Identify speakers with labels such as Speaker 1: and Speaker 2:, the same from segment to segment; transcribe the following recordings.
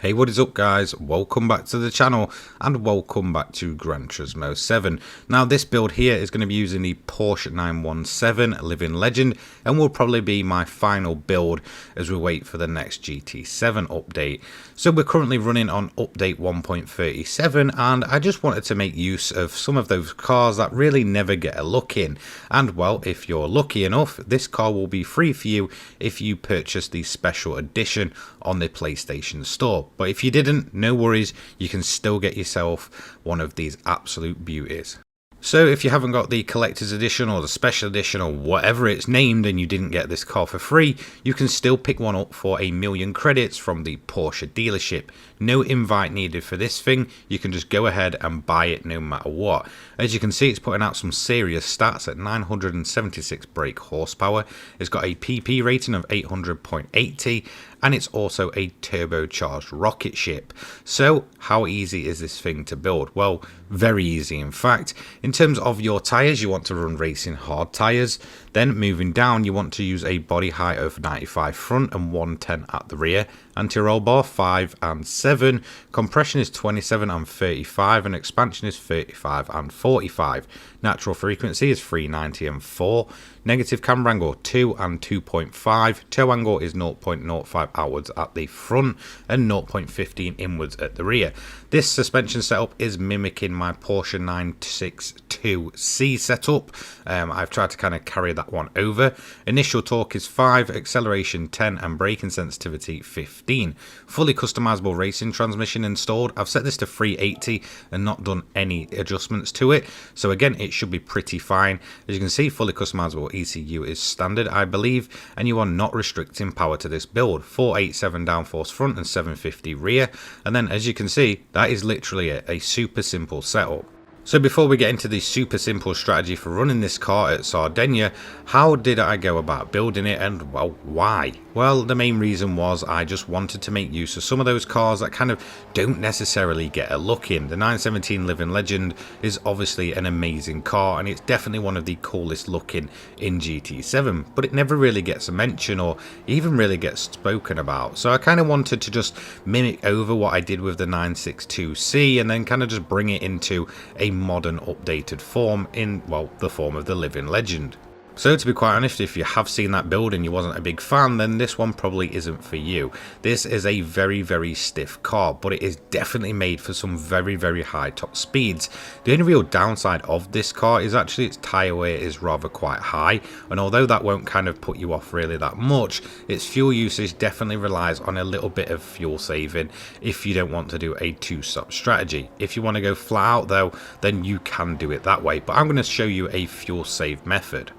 Speaker 1: Hey, what is up guys? Welcome back to the channel and welcome back to Gran Turismo 7. Now this build here is going to be using the Porsche 917 Living Legend and will probably be my final build as we wait for the next GT7 update. So we're currently running on update 1.37 and I just wanted to make use of some of those cars that really never get a look in. And well, if you're lucky enough, this car will be free for you if you purchase the special edition on the PlayStation Store. But if you didn't, no worries, you can still get yourself one of these absolute beauties. So if you haven't got the collector's edition or the special edition or whatever it's named and you didn't get this car for free, you can still pick one up for 1,000,000 credits from the Porsche dealership. No invite needed for this thing, you can just go ahead and buy it no matter what. As you can see, it's putting out some serious stats at 976 brake horsepower. It's got a PP rating of 800.80 and it's also a turbocharged rocket ship. So how easy is this thing to build? Well, very easy in fact. In terms of your tyres, you want to run racing hard tyres. Then moving down, you want to use a body height of 95 front and 110 at the rear. Anti-roll bar 5 and 7. Compression is 27 and 35 and expansion is 35 and 45. Natural frequency is 390 and 4. Negative camber angle 2 and 2.5. Toe angle is 0.05 outwards at the front and 0.15 inwards at the rear. This suspension setup is mimicking my Porsche 962C setup. I've tried to kind of carry that one over. Initial torque is 5, acceleration 10 and braking sensitivity 15. Fully customizable racing transmission installed. I've set this to 380 and not done any adjustments to it. So again, it should be pretty fine. As you can see, fully customizable ECU is standard, I believe, and you are not restricting power to this build. 487 downforce front and 750 rear. And then as you can see, that is literally a super simple setup. So before we get into the super simple strategy for running this car at Sardegna, how did I go about building it and well, why? Well, the main reason was I just wanted to make use of some of those cars that kind of don't necessarily get a look in. The 917 Living Legend is obviously an amazing car and it's definitely one of the coolest looking in GT7, but it never really gets a mention or even really gets spoken about. So I kind of wanted to just mimic over what I did with the 962C and then kind of just bring it into a modern updated form in, well, the form of the Living Legend. So to be quite honest, if you have seen that build and you wasn't a big fan, then this one probably isn't for you. This is a very stiff car, but it is definitely made for some very high top speeds. The only real downside of this car is actually its tyre wear is rather quite high, and although that won't kind of put you off really that much, its fuel usage definitely relies on a little bit of fuel saving if you don't want to do a two-stop strategy. If you want to go flat out though, then you can do it that way, but I'm going to show you a fuel save method.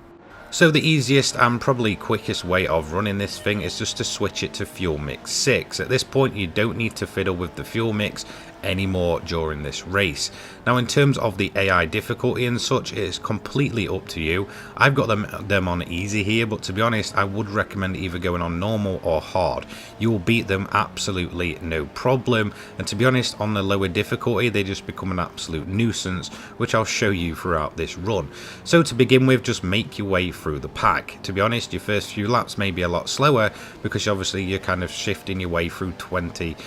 Speaker 1: So the easiest and probably quickest way of running this thing is just to switch it to fuel mix 6. At this point you don't need to fiddle with the fuel mix anymore during this race. Now in terms of the AI difficulty and such, it is completely up to you. I've got them on easy here, but to be honest I would recommend either going on normal or hard. You will beat them absolutely no problem, and to be honest on the lower difficulty they just become an absolute nuisance, which I'll show you throughout this run. So to begin with, just make your way through the pack. To be honest, your first few laps may be a lot slower because obviously you're kind of shifting your way through 20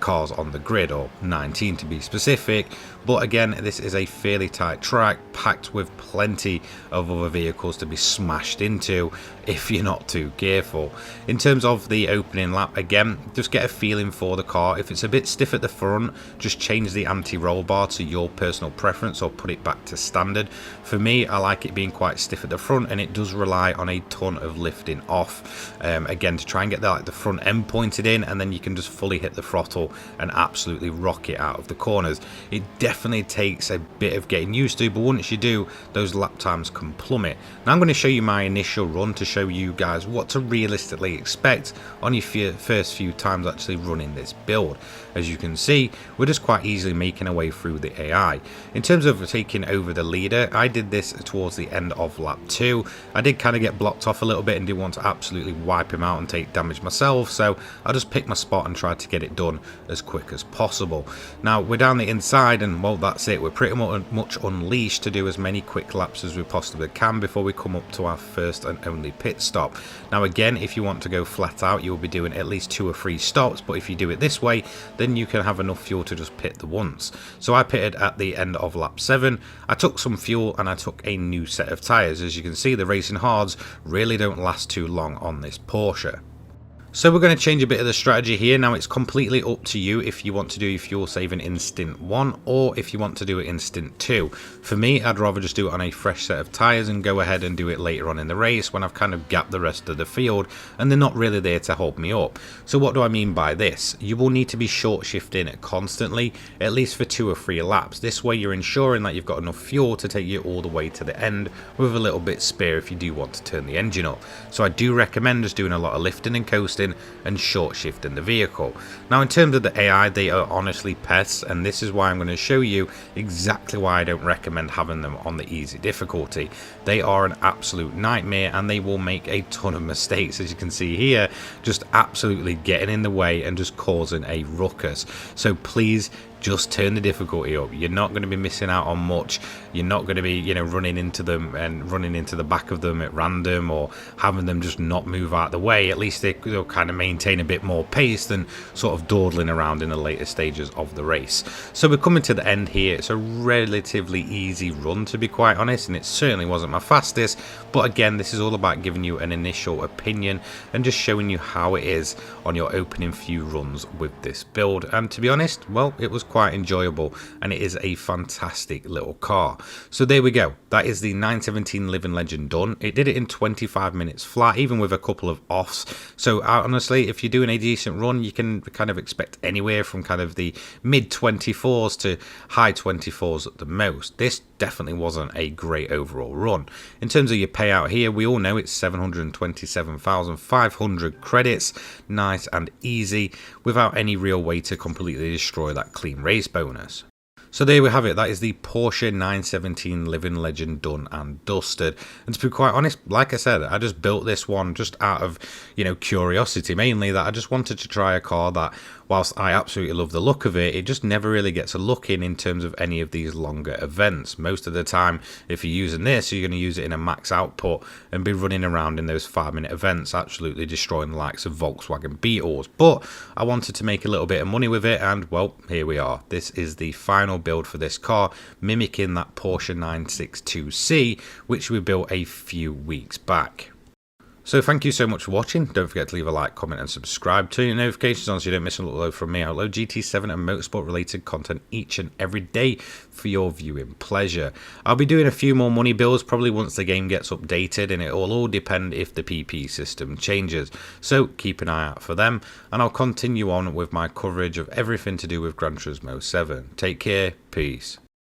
Speaker 1: cars on the grid, or 19 to be specific, but again this is a fairly tight track packed with plenty of other vehicles to be smashed into if you're not too careful. In terms of the opening lap, again just get a feeling for the car. If it's a bit stiff at the front, just change the anti-roll bar to your personal preference or put it back to standard. For me, I like it being quite stiff at the front and it does rely on a ton of lifting off, again to try and get the front end pointed in, and then you can just fully hit the throttle and absolutely rock it out of the corners. It definitely takes a bit of getting used to, but once you do, those lap times can plummet. Now I'm going to show you my initial run to show you guys what to realistically expect on your first few times actually running this build. As you can see, we're just quite easily making our way through the AI. In terms of taking over the leader, I did this towards the end of lap 2. I did kind of get blocked off a little bit and didn't want to absolutely wipe him out and take damage myself, so I just picked my spot and tried to get it done as quick as possible. Now we're down the inside and well, that's it. We're pretty much unleashed to do as many quick laps as we possibly can before we come up to our first and only pit stop. Now again, if you want to go flat out, you'll be doing at least 2 or 3 stops, but if you do it this way, then you can have enough fuel to just pit the once. So I pitted at the end of lap 7. I took some fuel and I took a new set of tyres. As you can see, the racing hards really don't last too long on this Porsche. So we're going to change a bit of the strategy here. Now it's completely up to you if you want to do your fuel saving in stint 1 or if you want to do it in stint 2. For me, I'd rather just do it on a fresh set of tyres and go ahead and do it later on in the race when I've kind of gapped the rest of the field and they're not really there to hold me up. So what do I mean by this? You will need to be short shifting constantly, at least for 2 or 3 laps. This way you're ensuring that you've got enough fuel to take you all the way to the end with a little bit spare if you do want to turn the engine up. So I do recommend just doing a lot of lifting and coasting and short shifting the vehicle. Now in terms of the AI, they are honestly pests, and this is why I'm going to show you exactly why I don't recommend having them on the easy difficulty. They are an absolute nightmare and they will make a ton of mistakes, as you can see here, just absolutely getting in the way and just causing a ruckus. So please just turn the difficulty up. You're not going to be missing out on much. You're not going to be, you know, running into them and running into the back of them at random or having them just not move out the way. At least they'll kind of maintain a bit more pace than sort of dawdling around in the later stages of the race. So we're coming to the end here. It's a relatively easy run, to be quite honest, and it certainly wasn't my fastest, but again, this is all about giving you an initial opinion and just showing you how it is on your opening few runs with this build. And to be honest, well, it was quite enjoyable and it is a fantastic little car. So there we go, that is the 917 Living Legend done. It did it in 25 minutes flat, even with a couple of offs. So honestly, if you're doing a decent run, you can kind of expect anywhere from kind of the mid 24s to high 24s at the most. This definitely wasn't a great overall run. In terms of your payout here, we all know it's 727,500 credits, nice and easy, without any real way to completely destroy that clean race bonus. So there we have it, that is the Porsche 917 Living Legend done and dusted. And to be quite honest, like I said, I just built this one just out of, you know, curiosity mainly, that I just wanted to try a car that, whilst I absolutely love the look of it, it just never really gets a look in terms of any of these longer events. Most of the time, if you're using this, you're going to use it in a max output and be running around in those 5-minute events, absolutely destroying the likes of Volkswagen Beetles. But I wanted to make a little bit of money with it, and well, here we are. This is the final build for this car, mimicking that Porsche 962C, which we built a few weeks back. So thank you so much for watching. Don't forget to leave a like, comment and subscribe. Turn your notifications on so you don't miss an upload from me. I upload GT7 and motorsport related content each and every day for your viewing pleasure. I'll be doing a few more money builds probably once the game gets updated, and it will all depend if the PP system changes. So keep an eye out for them, and I'll continue on with my coverage of everything to do with Gran Turismo 7. Take care, peace.